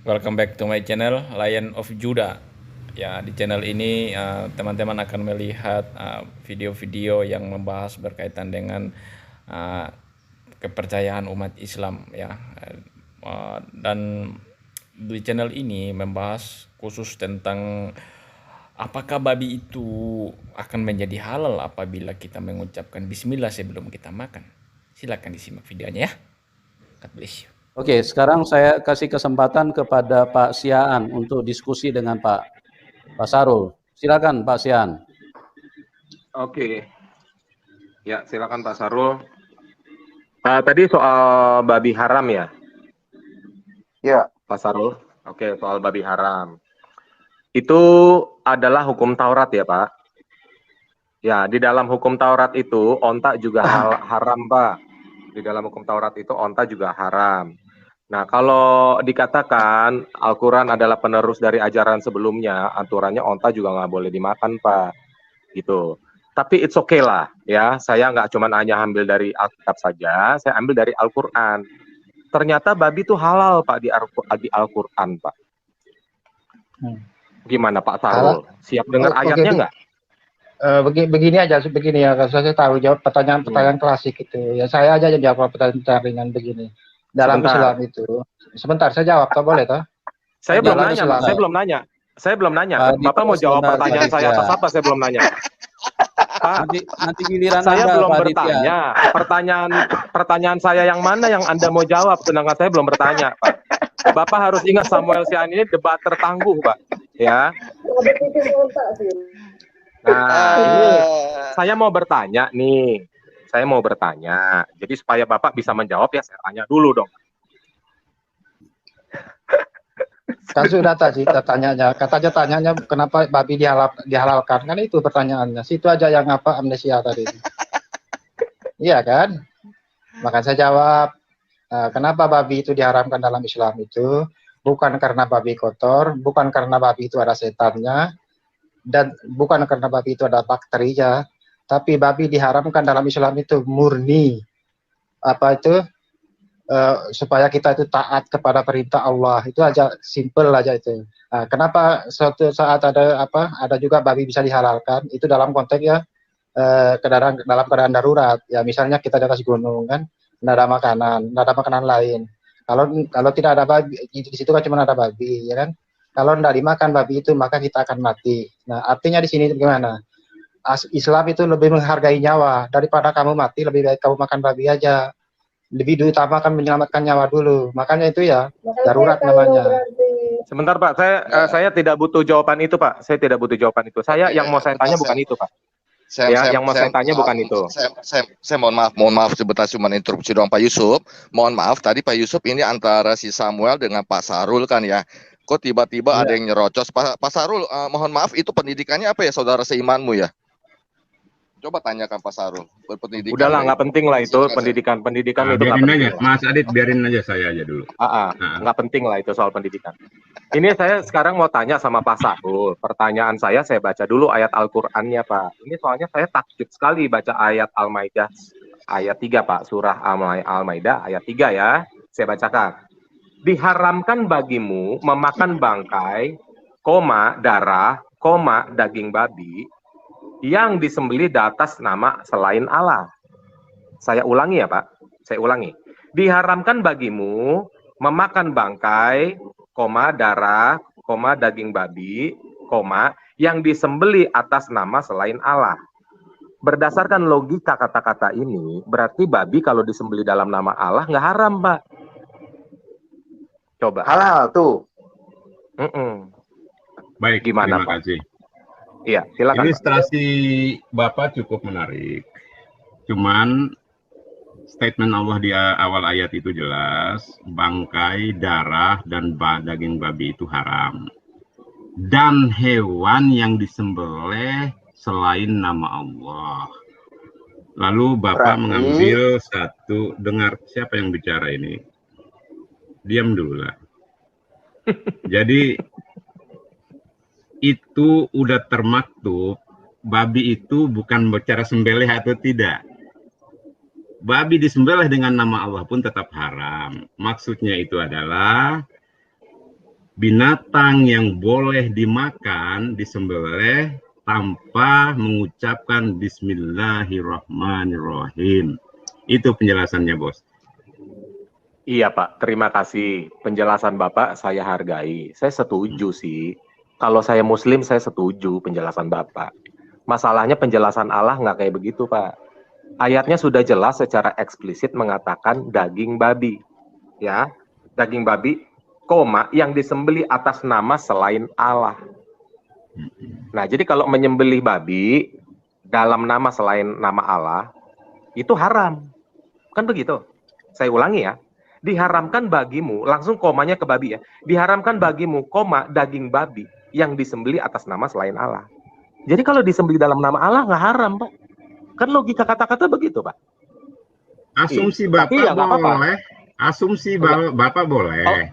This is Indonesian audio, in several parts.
Welcome back to my channel Lion of Judah. Ya, di channel ini teman-teman akan melihat video-video yang membahas berkaitan dengan uh, kepercayaan umat Islam ya. Dan di channel ini membahas khusus tentang apakah babi itu akan menjadi halal apabila kita mengucapkan bismillah sebelum kita makan. Silakan disimak videonya ya. God bless you. Oke, sekarang saya kasih kesempatan kepada Pak Siaan untuk diskusi dengan Pak Sarul. Silakan Pak Siaan. Oke, ya silakan Pak Sarul. Tadi soal babi haram ya? Ya, Pak Sarul. Oke, soal babi haram. Itu adalah hukum Taurat ya Pak? Ya, di dalam hukum Taurat itu onta juga haram Pak. Di dalam hukum Taurat itu onta juga haram. Nah, kalau dikatakan Al-Quran adalah penerus dari ajaran sebelumnya, aturannya onta juga nggak boleh dimakan, Pak. Gitu. Tapi it's okay lah, ya. Saya nggak cuma hanya ambil dari Alkitab saja, saya ambil dari Al-Quran. Ternyata babi itu halal, Pak, di Al-Quran, Pak. Gimana, Pak Sarul? Siap dengar ayatnya nggak? Begini aja, begini ya, saya tahu jawab pertanyaan klasik itu. Ya saya aja jawab pertanyaan ringan begini. Dalam Islam itu, sebentar saya jawab, toh boleh toh? Saya belum nanya. Saya belum nanya. Bapak mau jawab pertanyaan saya atas apa? Saya belum nanya. Pak, nanti giliran saya Anda, belum Pak bertanya. Pertanyaan saya yang mana yang Anda mau jawab? Sedangkan saya belum bertanya, Pak. Bapak harus ingat Samuel Siaan ini debat tertangguh, Pak. Ya. Nah, ini saya mau bertanya nih. Saya mau bertanya. Jadi supaya Bapak bisa menjawab ya saya tanya dulu dong. Kan sudah tadi tanyanya, tanyanya kenapa babi dihalalkan, kan itu pertanyaannya. Situ aja yang apa amnesia tadi. Iya kan? Maka saya jawab, kenapa babi itu diharamkan dalam Islam itu bukan karena babi kotor, bukan karena babi itu ada setannya, dan bukan karena babi itu ada bakterinya. Tapi babi diharamkan dalam Islam itu murni supaya kita itu taat kepada perintah Allah. Itu aja, simple aja itu. Nah, kenapa suatu saat ada juga babi bisa dihalalkan? Itu dalam konteks ya dalam keadaan darurat. Ya misalnya kita di atas gunung kan, tidak ada makanan lain. Kalau tidak ada babi di situ kan cuma ada babi, ya kan? Kalau tidak dimakan babi itu maka kita akan mati. Nah, artinya di sini gimana? Islam itu lebih menghargai nyawa. Daripada kamu mati, lebih baik kamu makan babi aja. Lebih diutamakan menyelamatkan nyawa dulu. Makanya itu ya darurat namanya. Sebentar Pak, saya tidak butuh jawaban itu Pak. Saya tidak butuh jawaban itu. Yang mau saya tanya bukan itu Pak. Yang mau saya tanya bukan itu. Saya mohon maaf sebentar, cuma interupsi doang Pak Yusuf. Mohon maaf tadi Pak Yusuf ini antara si Samuel dengan Pak Sarul kan ya. Kok tiba-tiba ada yang nyerocos. Pak Sarul, mohon maaf itu pendidikannya apa ya saudara seimanmu ya? Coba tanyakan Pak Sarul. Berpendidikan. Udahlah, nggak penting lah itu pendidikan itu. Biarin aja, Mas Adit, biarin aja saya aja dulu. Nggak penting lah itu soal pendidikan. Ini saya sekarang mau tanya sama Pak Sarul. Pertanyaan saya baca dulu ayat Al-Qur'annya Pak. Ini soalnya saya takjub sekali baca ayat Al-Maidah ayat 3 Pak. Surah Al-Maidah ayat 3 ya. Saya bacakan. Diharamkan bagimu memakan bangkai, darah, daging babi yang disembelih di atas nama selain Allah. Saya ulangi ya Pak, saya ulangi. Diharamkan bagimu memakan bangkai, darah, daging babi, yang disembelih atas nama selain Allah. Berdasarkan logika kata-kata ini, berarti babi kalau disembelih dalam nama Allah nggak haram Pak. Coba. Halal tuh. Baik, gimana terima kasih. Iya, silakan. Ilustrasi Bapak cukup menarik. Cuman statement Allah di awal ayat itu jelas, bangkai, darah, dan daging babi itu haram. Dan hewan yang disembelih selain nama Allah. Lalu Bapak mengambil satu, dengar siapa yang bicara ini? Diam dulu lah. Jadi itu udah termaktub, babi itu bukan bicara sembelih atau tidak. Babi disembelih dengan nama Allah pun tetap haram. Maksudnya itu adalah binatang yang boleh dimakan disembelih tanpa mengucapkan Bismillahirrahmanirrahim. Itu penjelasannya, Bos. Iya Pak, terima kasih. Penjelasan Bapak saya hargai. Saya setuju sih. Kalau saya Muslim, saya setuju penjelasan Bapak. Masalahnya penjelasan Allah nggak kayak begitu Pak. Ayatnya sudah jelas secara eksplisit mengatakan daging babi. Ya, daging babi, koma, yang disembelih atas nama selain Allah. Nah, jadi kalau menyembelih babi dalam nama selain nama Allah, itu haram. Kan begitu? Saya ulangi ya. Diharamkan bagimu, langsung komanya ke babi ya. Diharamkan bagimu, koma, daging babi yang disembelih atas nama selain Allah. Jadi kalau disembelih dalam nama Allah nggak haram, Pak. Kan logika kata-kata begitu, Pak. Asumsi Tapi Bapak ya nggak apa-apa. boleh. Asumsi Bapak boleh. Oh.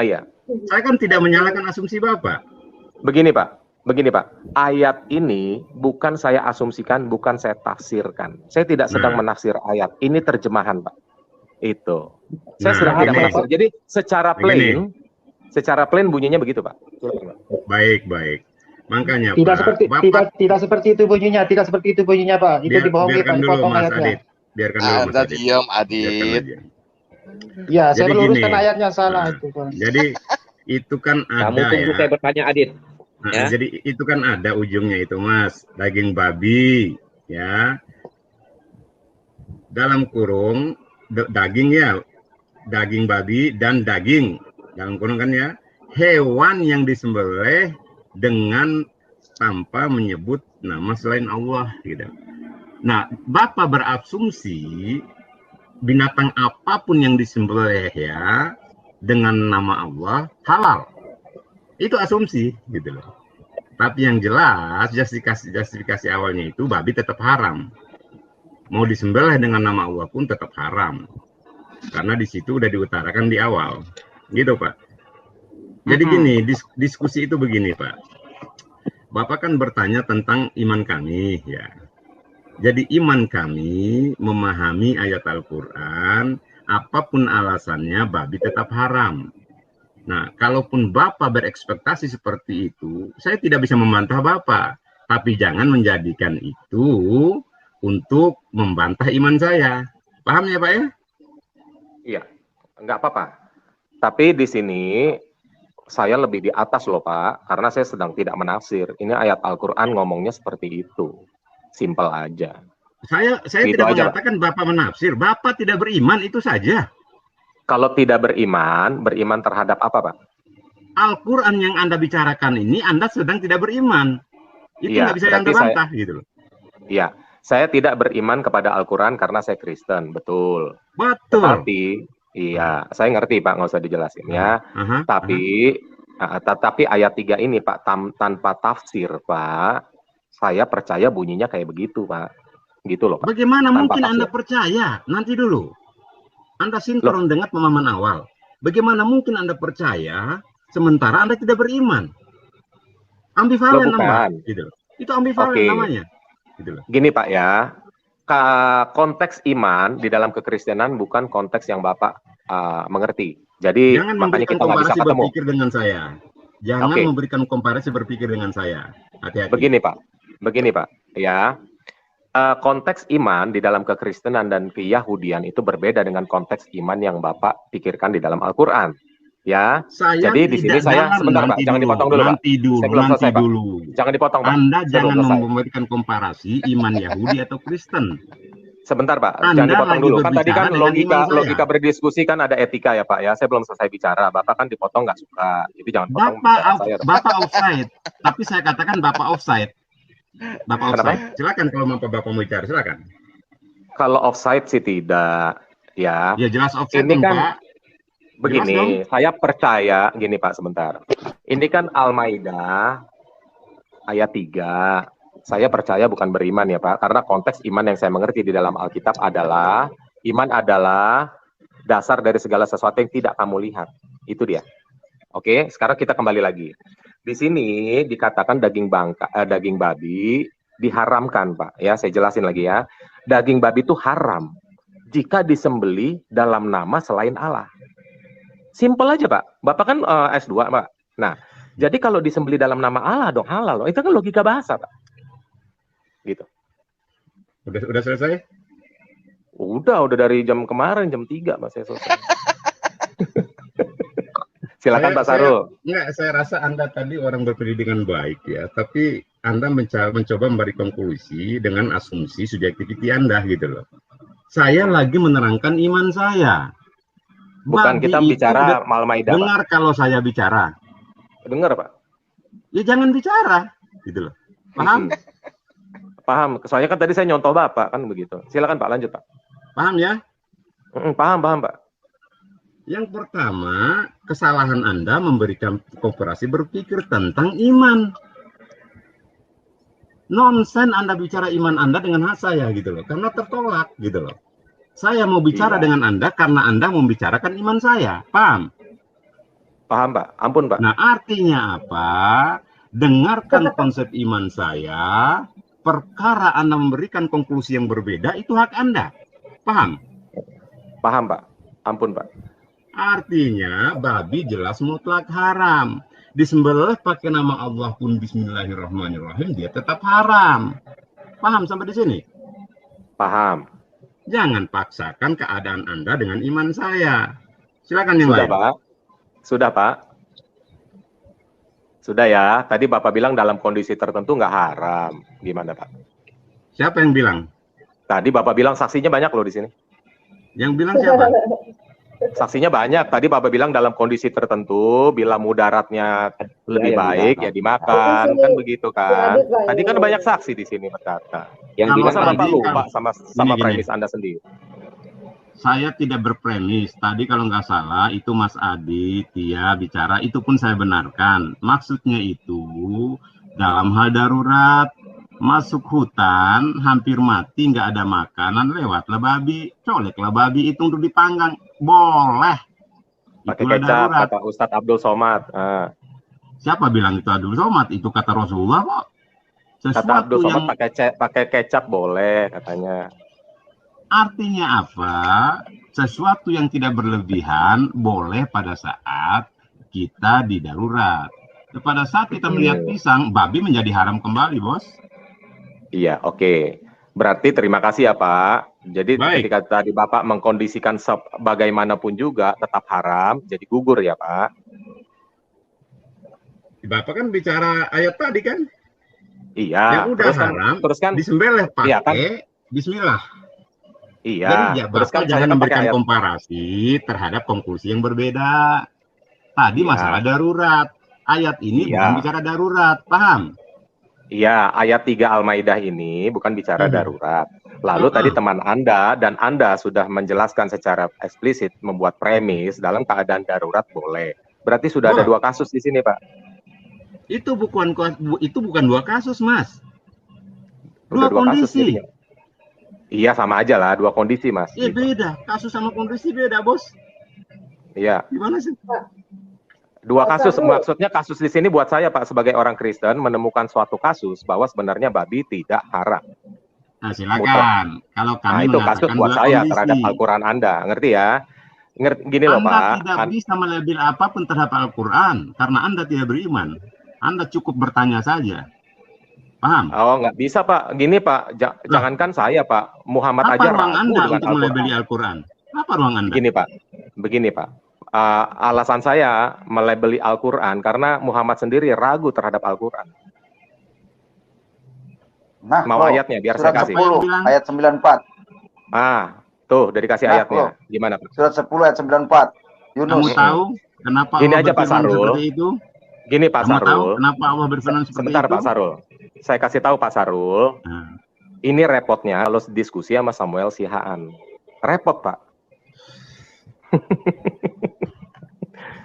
Iya. Saya kan tidak menyalahkan asumsi Bapak. Begini Pak, ayat ini bukan saya asumsikan, bukan saya tafsirkan. Saya tidak sedang menafsir ayat, ini terjemahan Pak. Itu. Saya sedang tidak menafsir. Jadi secara plain bunyinya begitu Pak. Baik. Makanya Tidak Pak, seperti Bapak, tidak seperti itu bunyinya, Pak. Itu dibohongi Pak, biarkan dulu dipotong Mas ayatnya. Adit. Biarkan dulu Mas Anda Adit. diam, Biarkan Adit. aja. Ya, saya Jadi meluruskan gini. ayatnya salah Nah, itu Pak. Jadi itu kan Kamu ada tunggu ya. saya bertanya, Adit. Nah, Ya. jadi itu kan ada ujungnya itu Mas, daging babi ya. Dalam kurung daging ya, daging babi dan daging dalam kurung kan ya, hewan yang disembelih dengan tanpa menyebut nama selain Allah gitu. Nah, Bapak berasumsi binatang apapun yang disembelih ya dengan nama Allah halal. Itu asumsi gitu loh. Tapi yang jelas justifikasi awalnya itu babi tetap haram. Mau disembelih dengan nama Allah pun tetap haram. Karena di situ udah diutarakan di awal. Gitu, Pak. Jadi gini, diskusi itu begini, Pak. Bapak kan bertanya tentang iman kami ya. Jadi iman kami memahami ayat Al-Qur'an, apapun alasannya babi tetap haram. Nah, kalaupun Bapak berekspektasi seperti itu, saya tidak bisa membantah Bapak. Tapi jangan menjadikan itu untuk membantah iman saya. Paham ya, Pak ya? Iya, nggak apa-apa. Tapi di sini saya lebih di atas loh Pak, karena saya sedang tidak menafsir. Ini ayat Al-Quran ngomongnya seperti itu. Simpel aja. Saya Gitu tidak aja, mengatakan Bapak menafsir. Bapak tidak beriman, itu saja. Kalau tidak beriman terhadap apa Pak? Al-Quran yang Anda bicarakan ini, Anda sedang tidak beriman. Itu Iya, nggak bisa Anda berarti bantah gitu loh. Iya, saya tidak beriman kepada Al-Quran karena saya Kristen, betul. Betul. Tapi, iya, saya ngerti Pak, nggak usah dijelasin ya. Tapi ayat 3 ini Pak, tanpa tafsir Pak, saya percaya bunyinya kayak begitu Pak. Gitu loh Pak. Bagaimana Tanpa mungkin tafsir. Anda percaya? Nanti dulu. Anda sinkron dengan pemahaman awal. Bagaimana mungkin Anda percaya sementara Anda tidak beriman? Ambivalen namanya. Gitu loh. Itu ambivalen namanya. Gitu loh. Gini Pak ya, konteks iman di dalam kekristenan bukan konteks yang Bapak mengerti. Jadi Jangan makanya memberikan kita nggak bisa komparasi ketemu. berpikir dengan saya. Jangan memberikan komparasi berpikir dengan saya. Hati-hati. Begini Pak, ya. Konteks iman di dalam kekristenan dan keyahudian itu berbeda dengan konteks iman yang Bapak pikirkan di dalam Al-Quran. Ya, jadi di sini saya sebentar Pak, jangan dipotong dulu Pak. Saya belum selesai Pak. Jangan dipotong Pak. Anda jangan memberikan komparasi iman Yahudi atau Kristen. Sebentar Pak, Anda jangan dipotong dulu. Kan tadi kan logika saya. berdiskusi kan ada etika ya Pak ya. Saya belum selesai bicara. Bapak kan dipotong nggak suka. Jadi jangan potong bicara saya. Bapak offside. Tapi saya katakan Bapak offside. Bapak offside. Silakan kalau mau Bapak mau bicara, silakan. Kalau offside sih tidak, ya. Ya jelas offside ini kan Pak. begini, saya percaya gini Pak sebentar. Ini kan Al-Maidah ayat 3. Saya percaya bukan beriman ya Pak, karena konteks iman yang saya mengerti di dalam Alkitab adalah iman adalah dasar dari segala sesuatu yang tidak kamu lihat. Itu dia. Oke, sekarang kita kembali lagi. Di sini dikatakan daging babi diharamkan, Pak. Ya, saya jelasin lagi ya. Daging babi itu haram jika disembeli dalam nama selain Allah. Simple aja, Pak. Bapak kan S2, Pak. Nah, jadi kalau disembelih dalam nama Allah dong halal loh. Itu kan logika bahasa, Pak. Gitu. Udah selesai? Udah dari jam kemarin jam 3 Mas saya selesai. Silakan Pak Sarul. Saya rasa Anda tadi orang berpendidikan baik ya, tapi Anda mencoba memberi konklusi dengan asumsi subjektiviti Anda gitu loh. Saya lagi menerangkan iman saya. Bukan kita bicara Al-Maidah. Dengar Pak. Kalau saya bicara. Dengar Pak. Ya jangan bicara, gitu loh. Paham? Paham. Soalnya kan tadi saya nyontoh Bapak kan begitu. Silakan Pak, lanjut Pak. Paham ya? Paham Pak. Yang pertama, kesalahan Anda memberikan kooperasi berpikir tentang iman. Nonsen Anda bicara iman Anda dengan hak saya gitu loh, karena tertolak gitu loh. Saya mau bicara dengan Anda karena Anda membicarakan iman saya, paham? Paham Pak, ampun Pak. Nah artinya apa? Dengarkan konsep iman saya, perkara Anda memberikan konklusi yang berbeda, itu hak Anda, paham? Paham Pak, ampun Pak. Artinya babi jelas mutlak haram. Disembelih pakai nama Allah pun bismillahirrahmanirrahim dia tetap haram. Paham sampai di sini? Paham. Jangan paksakan keadaan Anda dengan iman saya. Silakan yang lain. Pak. Sudah Pak. Sudah ya. Tadi Bapak bilang dalam kondisi tertentu nggak haram. Gimana Pak? Siapa yang bilang? Tadi Bapak bilang saksinya banyak loh di sini. Yang bilang siapa? Saksinya banyak. Tadi Bapak bilang dalam kondisi tertentu, bila mudaratnya lebih baik, ya dimakan. Kan begitu kan. Tadi kan banyak saksi di sini berkata. Yang bilang Bapak lupa sama premis Anda sendiri. Saya tidak berpremis. Tadi kalau nggak salah, itu Mas Adi, Tia bicara, itu pun saya benarkan. Maksudnya itu, dalam hal darurat, masuk hutan, hampir mati, nggak ada makanan, lewatlah babi, coleklah babi itu untuk dipanggang. Boleh. Pakai kecap, kata Ustadz Abdul Somad. Siapa bilang itu Abdul Somad? Itu kata Rasulullah kok. Kata Abdul Somad pakai kecap boleh katanya. Artinya apa? Sesuatu yang tidak berlebihan boleh pada saat kita di darurat. Pada saat kita melihat pisang, babi menjadi haram kembali, Bos. Iya, oke. Berarti terima kasih ya Pak. Jadi ketika tadi Bapak mengkondisikan bagaimanapun juga tetap haram, jadi gugur ya Pak. Bapak kan bicara ayat tadi kan? Iya. Yang udah haram, terus kan disembelih pakai iya, kan? Bismillah. Iya. Jadi terus kan jangan memberikan komparasi terhadap konklusi yang berbeda. Tadi masalah darurat. Ayat ini bukan bicara darurat, paham? Iya, ayat 3 Al-Maidah ini bukan bicara darurat. Lalu tadi teman Anda dan Anda sudah menjelaskan secara eksplisit membuat premis dalam keadaan darurat boleh. Berarti sudah ada 2 kasus di sini, Pak. Itu bukan 2 kasus, Mas. Udah 2 kondisi. Kasus, iya, sama aja lah, 2 kondisi, Mas. Iya, gitu. Beda. Kasus sama kondisi beda, Bos. Iya. Gimana sih? 2 kasus, maksudnya kasus di sini buat saya Pak sebagai orang Kristen menemukan suatu kasus bahwa sebenarnya babi tidak haram. Nah, silakan. Kalau kami itu kasus buat saya terhadap Al-Quran Anda, ngerti ya? Gini loh Pak. Anda tidak bisa melabel apapun terhadap Al-Quran karena Anda tidak beriman. Anda cukup bertanya saja. Paham? Oh, nggak bisa Pak. Gini Pak, jangankan saya Pak, Muhammad aja ruang ragu Anda dengan untuk melabeli Al-Quran? Apa ruang Anda? Begini Pak. Alasan saya melabeli Al-Quran karena Muhammad sendiri ragu terhadap Al-Quran. Nah, mau ayatnya biar saya kasih. 10, ayat 94. Tuh, dari kasih ayatnya. Gimana Pak? Surat 10 ayat 94. Yunus. Kamu tahu kenapa Gini Allah aja Pak Sarul. Seperti itu? Gini Pak Kamu Sarul. Tahu kenapa Allah berfirman seperti sebentar, itu? Pak Sarul. Saya kasih tahu Pak Sarul. Ini repotnya kalau diskusi sama Samuel Sihaan. Repot Pak.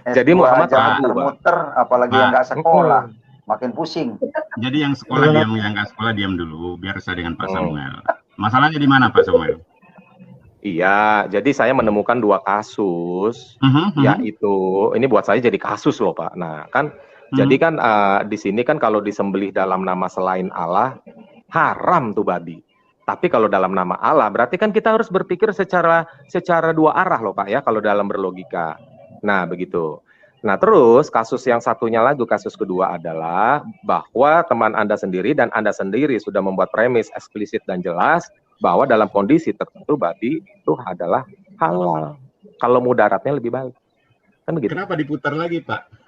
Jadi Muhammad ragu, muter, apalagi yang nggak sekolah, makin pusing. Jadi yang sekolah diam, yang nggak sekolah diam dulu, biar saya dengan Pak Samuel. Masalahnya di mana Pak Samuel? Iya, jadi saya menemukan 2 kasus, yaitu ini buat saya jadi kasus loh Pak. Nah kan, jadi kan di sini kan kalau disembelih dalam nama selain Allah haram tuh babi. Tapi kalau dalam nama Allah berarti kan kita harus berpikir secara 2 arah loh Pak ya kalau dalam berlogika. Nah, begitu. Nah, terus kasus yang satunya lagi, kasus kedua adalah bahwa teman Anda sendiri dan Anda sendiri sudah membuat premis eksplisit dan jelas bahwa dalam kondisi tertentu babi itu adalah halal. Kalau mudaratnya lebih baik. Kan begitu. Kenapa diputar lagi, Pak?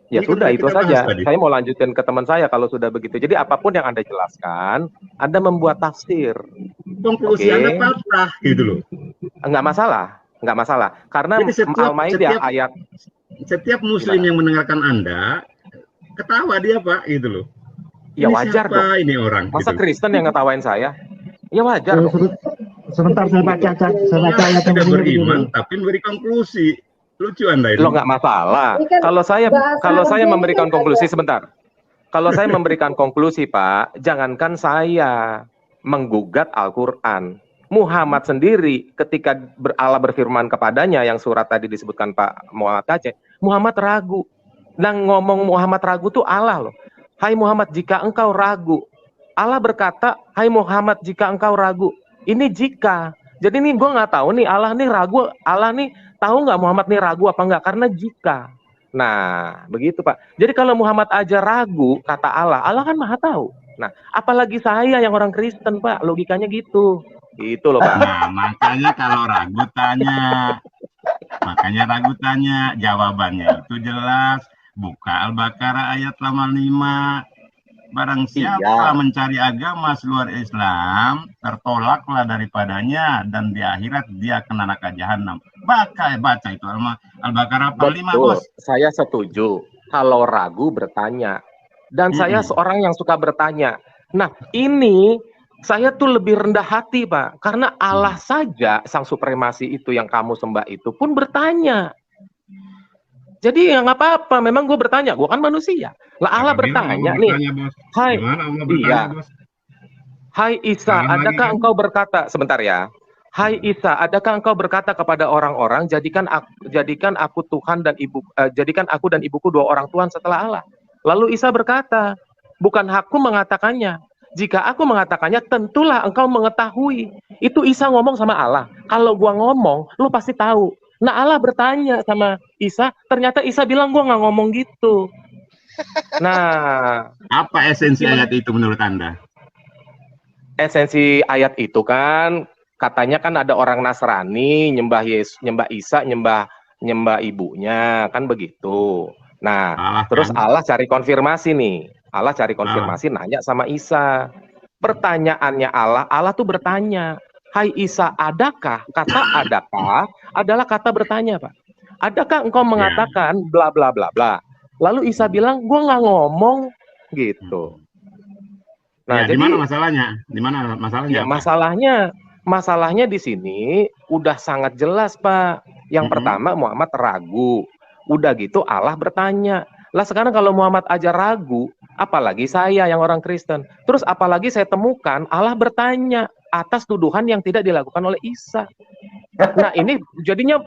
Ya Ini kan sudah, udah itu kita bahas saja. tadi. Saya mau lanjutkan ke teman saya kalau sudah begitu. Jadi apapun yang Anda jelaskan, Anda membuat tafsir. Konklusi Oke. Anda patah gitu loh. Enggak masalah. Enggak masalah. Karena Jadi Al-Maidah ayat setiap muslim Gimana? yang mendengarkan Anda ketawa dia, Pak, gitu loh. Ya Ini wajar siapa dong. ini orang Masa gitu. Kristen yang ngetawain saya? Ya wajar dong. Sebentar saya baca ayat yang Tidak bunyinya beriman begini. tapi memberi konklusi. Lucu Anda ini. Lo nggak masalah. Ini kan Kalau saya Arabnya memberikan kan konklusi ada. sebentar. Kalau saya memberikan konklusi, Pak, jangankan saya menggugat Al-Qur'an. Muhammad sendiri ketika Allah berfirman kepadanya yang surat tadi disebutkan Pak Muhammad Aceh, Muhammad ragu. Dan ngomong Muhammad ragu tuh Allah loh. Hai Muhammad, jika engkau ragu. Allah berkata, hai Muhammad, jika engkau ragu. Ini jika. Jadi nih gue nggak tahu nih Allah nih ragu. Allah nih tahu nggak Muhammad nih ragu apa enggak? Karena jika. Nah, begitu Pak. Jadi kalau Muhammad aja ragu, kata Allah, Allah kan maha tahu. Nah, apalagi saya yang orang Kristen, Pak. Logikanya gitu. Itu loh, Pak. Nah, makanya kalau ragu tanya. Makanya ragu tanya. Jawabannya itu jelas. Buka Al-Baqarah ayat 85. Barang siapa mencari agama seluar Islam, tertolaklah daripadanya dan di akhirat dia kena neraka jahanam. Baca itu Al-Baqarah 45, Bos. Saya setuju. Kalau ragu bertanya. Dan saya seorang yang suka bertanya. Nah, ini saya tuh lebih rendah hati, Pak. Karena Allah saja sang supremasi itu yang kamu sembah itu pun bertanya. Jadi ya nggak apa-apa, memang gue bertanya, gue kan manusia. Lah Allah bertanya nih, hai, iya, hai Isa, adakah engkau berkata, sebentar ya, hai Isa, adakah engkau berkata kepada orang-orang, jadikan aku Tuhan dan ibu, jadikan aku dan ibuku dua orang Tuhan setelah Allah. Lalu Isa berkata, bukan hakku mengatakannya. Jika aku mengatakannya, tentulah engkau mengetahui. Itu Isa ngomong sama Allah. Kalau gua ngomong, lu pasti tahu. Nah Allah bertanya sama Isa, ternyata Isa bilang gue nggak ngomong gitu. Nah, apa esensi ayat itu menurut Anda? Esensi ayat itu kan katanya kan ada orang Nasrani nyembah Yesus, nyembah Isa, nyembah ibunya, kan begitu. Nah, terus Allah cari konfirmasi nih. Allah cari konfirmasi nanya sama Isa. Pertanyaannya Allah tuh bertanya, hai Isa, adakah? Kata adakah adalah kata bertanya, Pak. Adakah engkau mengatakan bla bla bla bla? Lalu Isa bilang, gue nggak ngomong gitu. Nah, ya, jadi di mana masalahnya? Di mana masalahnya? Ya, masalahnya di sini udah sangat jelas, Pak. Yang pertama Muhammad ragu. Udah gitu Allah bertanya. Lah sekarang kalau Muhammad aja ragu, apalagi saya yang orang Kristen. Terus apalagi saya temukan Allah bertanya atas tuduhan yang tidak dilakukan oleh Isa. Nah ini jadinya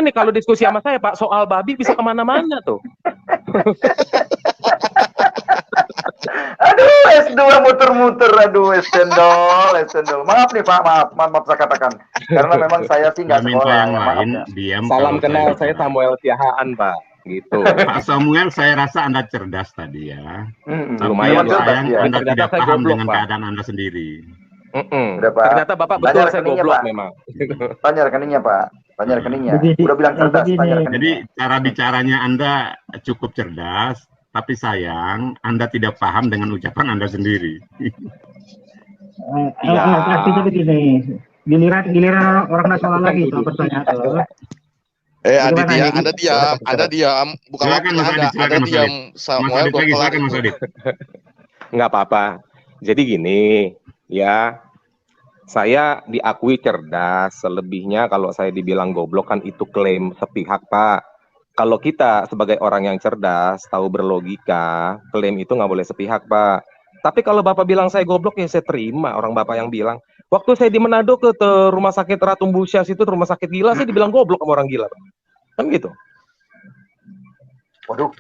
nih kalau diskusi sama saya Pak soal babi bisa kemana-mana tuh. Aduh, S2 muter-muter, aduh, es cendol. Maaf nih Pak, maaf saya katakan. Karena memang saya sih nggak sekolah. Yang lain diam. Salam kenal, saya Samuel Tiahaan Pak. Gitu. Pak Samuel, saya rasa Anda cerdas tadi ya. Lumayan sayang ya. Anda Ternyata tidak saya paham goblok, dengan Pak. keadaan Anda sendiri. Ternyata Bapak betul saya goblok Pak. memang. Tanya rekeningnya Pak, tanya rekeningnya. Udah bilang cerdas, tanya rekeningnya. Jadi cara bicaranya Anda cukup cerdas, tapi sayang Anda tidak paham dengan ucapan Anda sendiri. Artinya begini, giliran orang nasional lagi itu pertanyaan. Anda diam, bukan waktunya Anda diam. Samuel belum kelar. Nggak apa-apa. Jadi gini, ya, saya diakui cerdas. Selebihnya kalau saya dibilang goblok kan itu klaim sepihak, Pak. Kalau kita sebagai orang yang cerdas, tahu berlogika, klaim itu nggak boleh sepihak, Pak. Tapi kalau Bapak bilang saya goblok, ya saya terima orang Bapak yang bilang. Waktu saya di Manado ke rumah sakit Ratu Busyas itu, rumah sakit gila, saya dibilang goblok sama orang gila. Kan gitu. Waduh.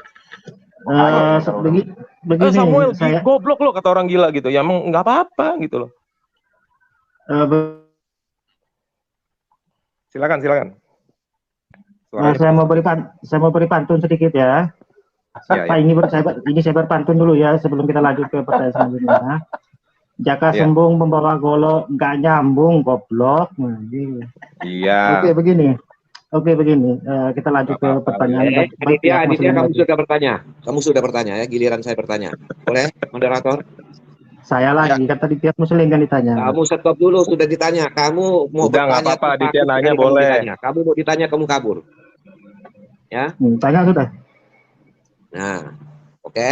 Begini, Samuel, saya goblok lo kata orang gila gitu. Ya emang nggak apa-apa gitu loh. Silakan. suaranya. Saya mau beri pantun sedikit ya. Ya, Pak, ini saya berpantun dulu ya sebelum kita lanjut ke pertanyaan selanjutnya. Jaka Ya. sembung membawa golok, nggak nyambung, goblok. Nah, gitu. Iya. Oke begini. Kita lanjut ke pertanyaan. Aditya, kamu sudah bertanya. Kamu sudah bertanya ya, giliran saya bertanya. Boleh, moderator? Saya lagi, kan tadi pihak muslim kan ditanya. Kamu stop dulu, sudah ditanya. Kamu mau Udah, nggak bertanya, apa-apa, aku Aditya takut nanya sekali boleh. kamu ditanya. Kamu mau ditanya, kamu kabur. Ya, Tanya sudah. nah, oke.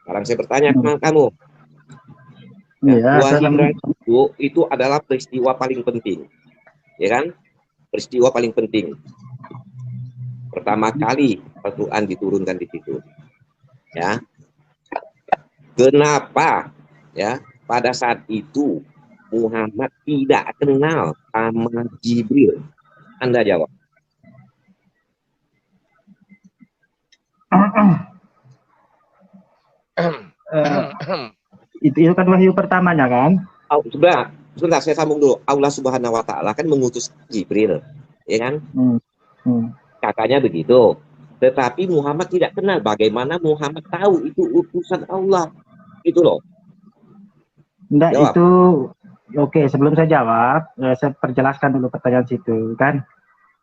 Sekarang saya bertanya sama kamu. Iya, saya Kelahiran itu adalah peristiwa paling penting, ya kan? Peristiwa paling penting. Pertama kali Al-Quran diturunkan di situ, ya. Kenapa, ya? Pada saat itu Muhammad tidak kenal sama Jibril? Anda jawab. Itu kan wahyu pertamanya kan? Sebentar, saya sambung dulu. Allah Subhanahu Wa Taala kan mengutus Jibril, ya kan? Katanya begitu. Tetapi Muhammad tidak kenal. Bagaimana Muhammad tahu itu utusan Allah? Itu loh. Enggak, Jawab. itu oke. Sebelum saya jawab, saya perjelaskan dulu pertanyaan situ kan.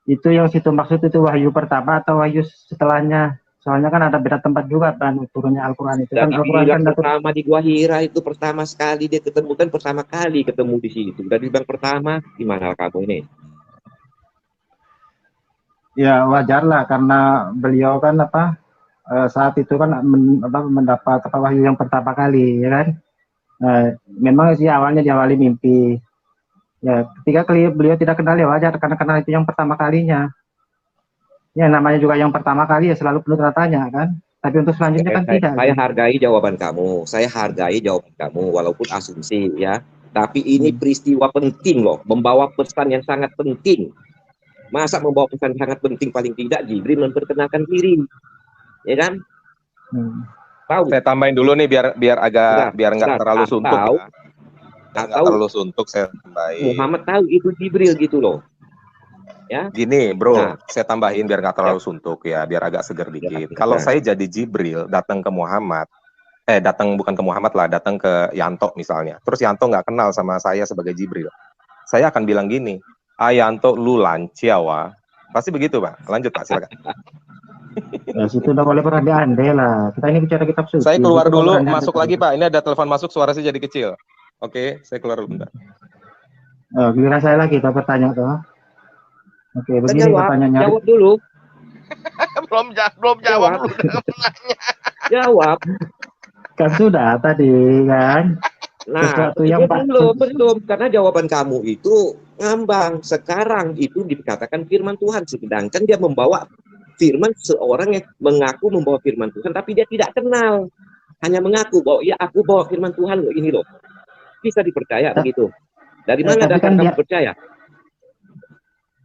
Itu yang situ maksud itu wahyu pertama atau wahyu setelahnya? Soalnya kan ada beda tempat juga kan turunnya Al-Quran itu kan. Dari Al-Quran kan pertama di Gua Hira itu pertama sekali dia ketemu, kan pertama kali ketemu di situ. Dari bang pertama, gimana kamu ini? ya wajar lah karena beliau kan saat itu kan mendapat wahyu yang pertama kali, ya kan. Memang sih awalnya diawali mimpi. Ya, ketika beliau tidak kenal ya wajar karena itu yang pertama kalinya. Ya namanya juga yang pertama kali ya selalu perlu tanya kan. Tapi untuk selanjutnya kan tidak. Saya hargai jawaban kamu. Saya hargai jawaban kamu walaupun asumsi ya. Tapi ini peristiwa penting loh, membawa pesan yang sangat penting. Masa membawa pesan sangat penting paling tidak Jibril memperkenalkan diri, ya kan? Tahu? Saya tambahin dulu nih biar nggak terlalu suntuk. Nggak terlalu suntuk saya tambahin. Muhammad tahu itu Jibril gitu loh. Ya. Gini bro, saya tambahin biar nggak terlalu suntuk ya, biar agak seger dikit. Kalau saya jadi Jibril datang ke Muhammad, bukan ke Muhammad lah, datang ke Yanto misalnya. Terus Yanto nggak kenal sama saya sebagai Jibril. Saya akan bilang gini, Yanto lu lanciawa. Pasti begitu Pak. Lanjut Pak, silakan. Ya situ udah boleh berandai-andai lah. Kita ini bicara kitab suci. Saya keluar dulu, masuk lagi Pak. Ini ada telepon masuk, suara saya jadi kecil. Oke, saya keluar dulu bentar. Giliran saya lagi kita bertanya tuh. Oke, begini pertanyaannya. Jawab dulu. belum jawab. Jawab. Kan sudah tadi kan. Nah, sesuatu yang belum karena jawaban kamu itu ngambang. Sekarang itu dikatakan firman Tuhan, sedangkan dia membawa firman seorang yang mengaku membawa firman Tuhan, tapi dia tidak kenal, hanya mengaku bahwa ya aku bawa firman Tuhan loh, ini loh. Bisa dipercaya begitu? Dari mana dasar kamu percaya?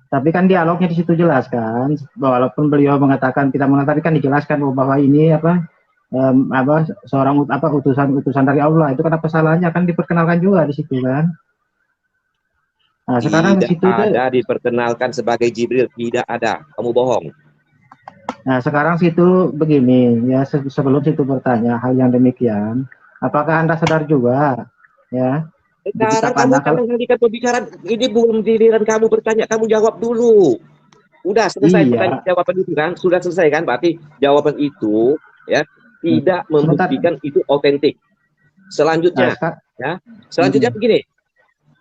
Tapi kan dialognya di situ jelas kan, walaupun beliau mengatakan tidak mengatakan kan dijelaskan bahwa ini seorang utusan dari Allah, itu kan apa salahnya kan diperkenalkan juga di situ kan. Nah, sekarang di situ ada diperkenalkan sebagai Jibril, tidak ada, kamu bohong. Nah, sekarang situ begini ya, sebelum situ bertanya hal yang demikian, apakah Anda sadar juga ya? Sekarang kamu kan mengalihkan pembicaraan, ini belum giliran kamu bertanya, kamu jawab dulu. Udah selesai pertanyaan jawaban itu kan, sudah selesai kan? Berarti jawaban itu ya tidak membuktikan itu otentik. Selanjutnya, selanjutnya begini.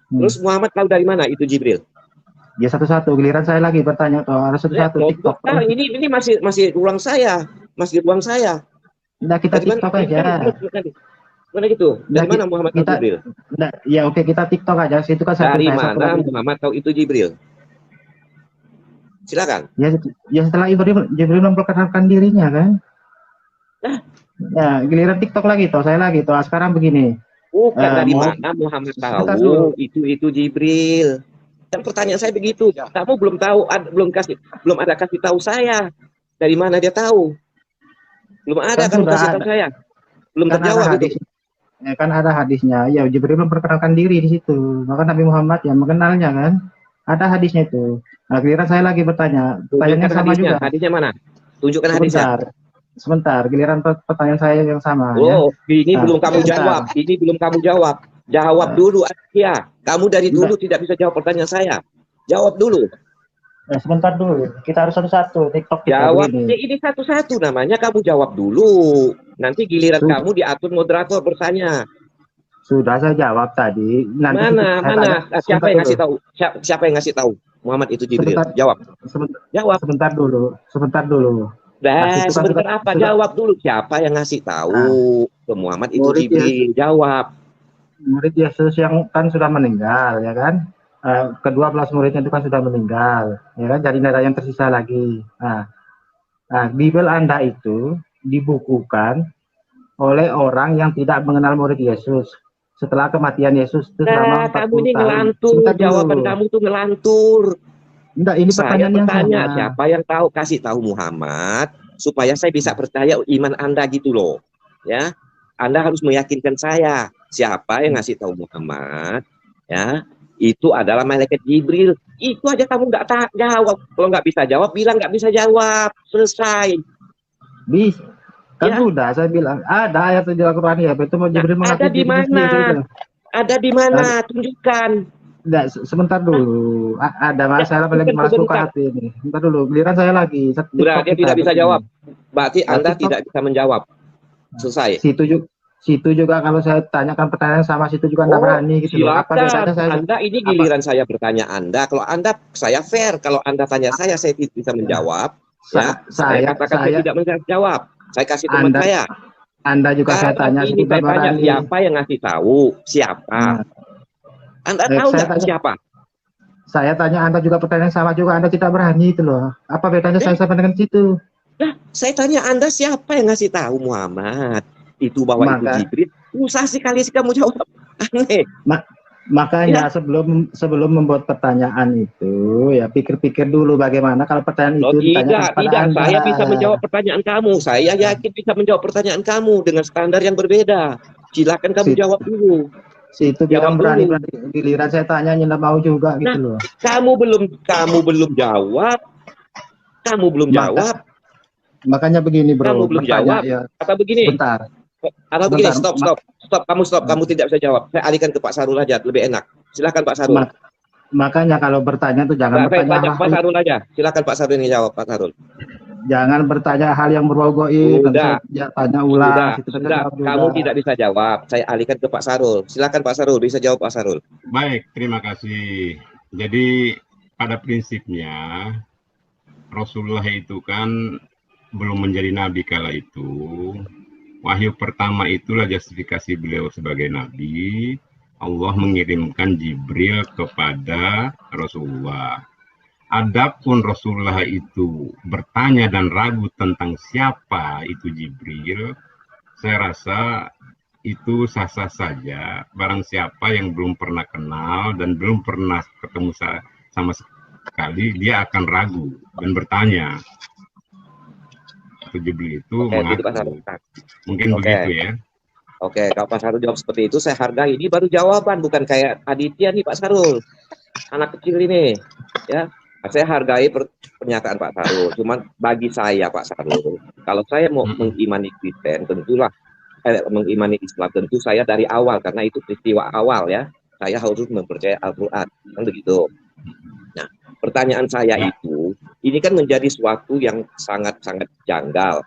Terus Muhammad tahu dari mana itu Jibril? Ya satu-satu, giliran saya lagi bertanya harus satu-satu. TikTok. Nah, ini masih ruang saya, Nah, kita TikTok aja. Mana gitu? Dari mana Muhammad tahu Jibril? Ya oke, kita TikTok aja. Situ kan dari mana Muhammad tahu itu Jibril? Silakan. Ya setelah Jibril memperkenalkan dirinya kan. Ya, giliran TikTok lagi toh, saya lagi toh. Sekarang begini. Bukan dari mana Muhammad tahu itu Jibril. Dan pertanyaan saya begitu. Kamu belum tahu, belum ada kasih tahu saya. Dari mana dia tahu? Belum ada kamu kasih tahu saya. Belum terjawab itu. Kan ada hadisnya, ya Jibril memperkenalkan diri di situ, maka Nabi Muhammad ya mengenalnya kan. Ada hadisnya itu. Nah, giliran saya lagi bertanya, pertanyaannya Tunjukkan sama hadisnya. juga. Hadisnya mana? Tunjukkan hadisnya. Sebentar, giliran pertanyaan saya yang sama. Oh, ya. ini belum kamu sebentar. jawab. Ini belum kamu jawab. Jawab dulu, ya. Kamu dari dulu tidak bisa jawab pertanyaan saya. Jawab dulu. Sebentar dulu, kita harus satu-satu. TikTok kita Jawab. begini. Ini satu-satu namanya. Kamu jawab dulu. Nanti giliran kamu diatur moderator bertanya. Sudah saya jawab tadi. Nanti Mana? Siapa yang ngasih tahu? Siapa yang ngasih tahu? Muhammad itu Jibril. Jawab. Jawab. Sebentar dulu. Sebentar apa? Jawab dulu. Siapa yang ngasih tahu ke Muhammad itu Jibril? Jawab. Murid Yesus yang kan sudah meninggal, ya kan? Ke-12 muridnya itu kan sudah meninggal, ya kan? Jadi ada yang tersisa lagi. Nah, Bible Anda itu dibukukan oleh orang yang tidak mengenal murid Yesus. Setelah kematian Yesus itu selama 40 kamu ini tahun. ngelantur, jawaban kamu tuh ngelantur. Enggak, ini pertanyaan yang bertanya, sama. siapa yang tahu, kasih tahu Muhammad supaya saya bisa percaya iman Anda gitu loh. Ya. Anda harus meyakinkan saya siapa yang ngasih tahu Muhammad, ya. Itu adalah malaikat Jibril. Itu aja kamu nggak jawab. Kalau nggak bisa jawab, bilang nggak bisa jawab. Selesai. Bisa. Kan sudah saya bilang ada ayat di Al-Qur'an ya, itu mau Jibril ada di mana? Ada di mana? Tunjukkan. Enggak, sebentar dulu. Ada masalah lagi masuk ke hati ini. Sebentar dulu, giliran saya lagi. Berarti tidak bisa jawab. Berarti Anda tidak bisa menjawab. Selesai. Situ juga kalau saya tanyakan pertanyaan sama situ juga enggak berani gitu. Silakan. Anda ini giliran saya bertanya Anda. Kalau Anda saya fair, kalau Anda tanya saya tidak bisa menjawab. Saya katakan saya tidak menjawab. Saya kasih teman saya. Anda juga saya tanya ini saya tanya siapa yang ngasih tahu? Siapa? Anda tahu nggak siapa? Saya tanya Anda juga pertanyaan sama juga, Anda tidak berani itu loh. Apa bedanya saya sama dengan situ? Nah, saya tanya Anda siapa yang ngasih tahu Muhammad itu bahwa itu Jibril? Usah sekali kamu jawab. Aneh. Makanya sebelum membuat pertanyaan itu ya pikir-pikir dulu bagaimana kalau pertanyaan itu ditanya kepada Anda. Saya bisa menjawab pertanyaan kamu. Saya yakin bisa menjawab pertanyaan kamu dengan standar yang berbeda. Silakan kamu jawab dulu. Situ bilang berani giliran saya tanya nggak mau juga gitu loh. Kamu belum jawab. Kamu belum jawab. Makanya begini bro. Kamu belum jawab. Ya. Atau begini. Bentar. Atau begini, stop, kamu tidak bisa jawab. Saya alihkan ke Pak Sarul aja, lebih enak. Silakan Pak Sarul. Makanya kalau bertanya tuh jangan bertanya Pak Sarul aja. Silakan Pak Sarul yang jawab, Pak Sarul. Jangan bertanya hal yang berbau goib. Tanya ulang. Sudah. Kamu tidak bisa jawab. Saya alihkan ke Pak Sarul. Silakan Pak Sarul, bisa jawab Pak Sarul. Baik, terima kasih. Jadi pada prinsipnya Rasulullah itu kan belum menjadi nabi kala itu. Wahyu pertama itulah justifikasi beliau sebagai nabi. Allah mengirimkan Jibril kepada Rasulullah. Adapun Rasulullah itu bertanya dan ragu tentang siapa itu Jibril, saya rasa itu sah-sah saja. Barang siapa yang belum pernah kenal dan belum pernah ketemu sama sekali, dia akan ragu dan bertanya. Jibril itu mengaku. Mungkin begitu ya. Oke, kalau Pak Sarul jawab seperti itu, saya hargai. Ini baru jawaban, bukan kayak Aditya nih Pak Sarul. Anak kecil ini. Ya, saya hargai pernyataan Pak Sarul. Cuman bagi saya Pak Sarul, kalau saya mau mengimani Kristen, tentulah mengimani Islam, tentu saya dari awal, karena itu peristiwa awal ya. Saya harus mempercayai Al-Quran. Kan begitu. Nah, pertanyaan saya itu, ini kan menjadi suatu yang sangat-sangat janggal.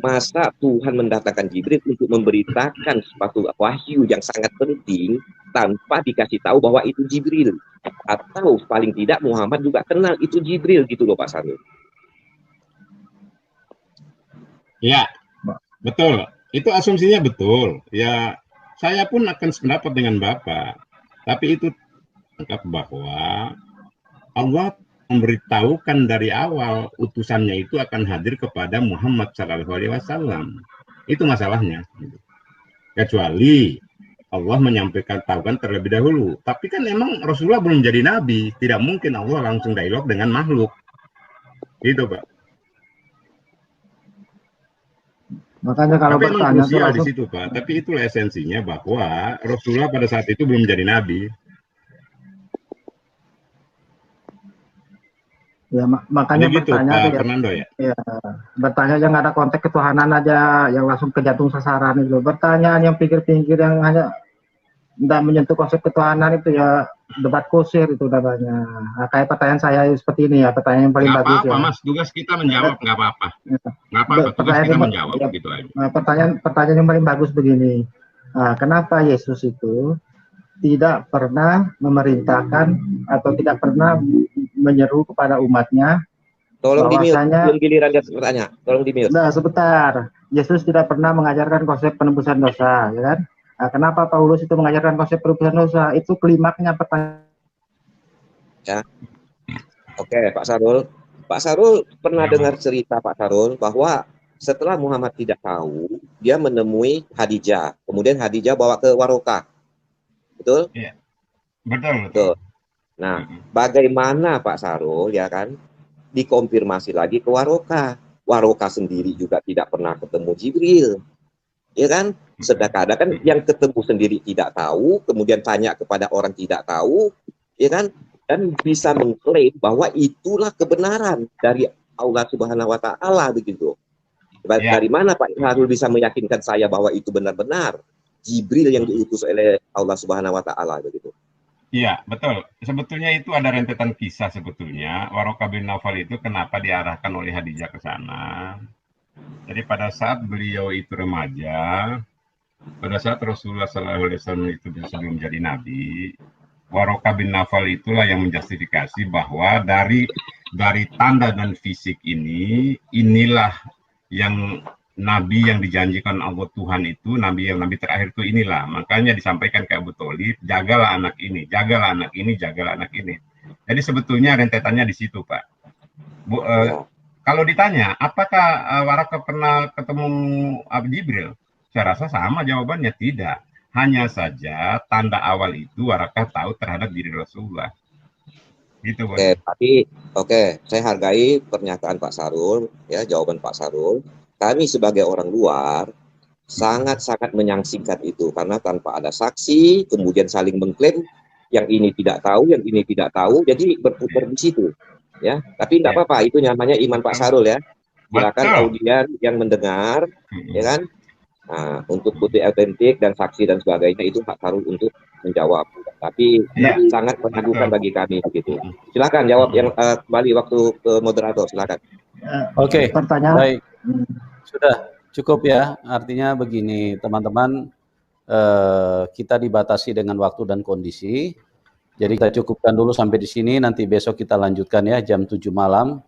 Masa Tuhan mendatangkan Jibril untuk memberitakan suatu wahyu yang sangat penting tanpa dikasih tahu bahwa itu Jibril? Atau paling tidak Muhammad juga kenal itu Jibril gitu loh Pak Sarul. Ya, betul. Itu asumsinya betul. Ya, saya pun akan sependapat dengan Bapak. Tapi itu anggap bahwa Allah memberitahukan dari awal utusannya itu akan hadir kepada Muhammad SAW. Itu masalahnya. Kecuali Allah menyampaikan tahukan terlebih dahulu. Tapi kan emang Rasulullah belum jadi nabi. Tidak mungkin Allah langsung dialog dengan makhluk. Gitu Pak. Makanya kalau bertanya di situ Pak. Tapi itulah esensinya bahwa Rasulullah pada saat itu belum jadi nabi. Ya, makanya Jadi gitu bertanya Pak tuh ya, Fernando ya. ya, bertanya yang nggak ada konteks ketuhanan aja, yang langsung ke jantung sasaran itu. Pertanyaan yang pikir-pikir yang hanya tidak menyentuh konsep ketuhanan itu ya debat kusir itu namanya. Nah, kayak pertanyaan saya seperti ini ya, pertanyaan yang paling Nggak bagus apa-apa ya. Mas, tugas kita menjawab, nggak apa-apa. Ya. Nggak apa-apa, tugas Pertanyaan kita yang, menjawab, ya, gitu aja. pertanyaan yang paling bagus begini. Nah, kenapa Yesus itu tidak pernah memerintahkan atau tidak pernah menyeru kepada umatnya Tolong di mute, bahwasanya, belum giliran dia bertanya. Tolong di mute. nah sebentar, Yesus tidak pernah mengajarkan konsep penebusan dosa, ya kan? Nah, kenapa Paulus itu mengajarkan konsep penebusan dosa? Itu klimaknya pertanyaan. Ya. Oke, Pak Sarul. Pak Sarul pernah Ya, dengar cerita Pak Sarul bahwa setelah Muhammad tidak tahu, dia menemui Khadijah. Kemudian Khadijah bawa ke Warokah. Betul? Iya. Betul. Betul. Nah, bagaimana Pak Sarul, ya kan? Dikonfirmasi lagi ke Warokah. Warokah sendiri juga tidak pernah ketemu Jibril. Ya kan? Sedangkan kan yang ketemu sendiri tidak tahu, kemudian tanya kepada orang tidak tahu, ya kan? Dan bisa mengklaim bahwa itulah kebenaran dari Allah Subhanahu wa taala begitu. Ya. Dari mana Pak Harul bisa meyakinkan saya bahwa itu benar-benar Jibril yang diutus oleh Allah Subhanahu wa taala begitu? Iya, betul. Sebetulnya itu ada rentetan kisah sebetulnya. Warokah bin Naufal itu kenapa diarahkan oleh Khadijah ke sana. Jadi pada saat beliau itu remaja, pada saat Rasulullah SAW itu sebelum jadi nabi, Warokah bin Naufal itulah yang menjustifikasi bahwa dari tanda dan fisik ini, inilah yang nabi yang dijanjikan Allah Tuhan itu, nabi terakhir itu inilah. Makanya disampaikan ke Abu Thalib, jagalah anak ini, jagalah anak ini, jagalah anak ini. Jadi sebetulnya rentetannya di situ, Pak. Kalau ditanya, apakah Warokah pernah ketemu Jibril? Saya rasa sama jawabannya, tidak. Hanya saja tanda awal itu Warokah tahu terhadap diri Rasulullah. Gitu, Bos. Oke, saya hargai pernyataan Pak Sarul, ya, jawaban Pak Sarul. Kami sebagai orang luar sangat-sangat menyaksikan itu karena tanpa ada saksi, kemudian saling mengklaim yang ini tidak tahu, yang ini tidak tahu, jadi berputar di situ, ya. Tapi tidak apa-apa, itu namanya iman Pak Sarul ya. Silakan audien yang mendengar, ya kan. Nah, untuk bukti autentik dan saksi dan sebagainya itu Pak Sarul untuk menjawab. Tapi sangat meragukan bagi kami begitu. Silakan jawab yang kembali waktu ke moderator, silakan. Oke, pertanyaan. baik. Sudah cukup ya. Artinya begini, teman-teman, kita dibatasi dengan waktu dan kondisi. Jadi kita cukupkan dulu sampai di sini. Nanti besok kita lanjutkan ya jam 7 malam.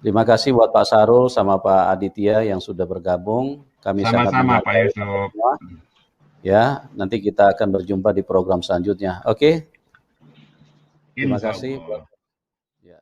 Terima kasih buat Pak Sarul sama Pak Aditya yang sudah bergabung. Kami sama-sama sangat Pak Yusuf. Ya, nanti kita akan berjumpa di program selanjutnya. Oke. Terima kasih. Ya.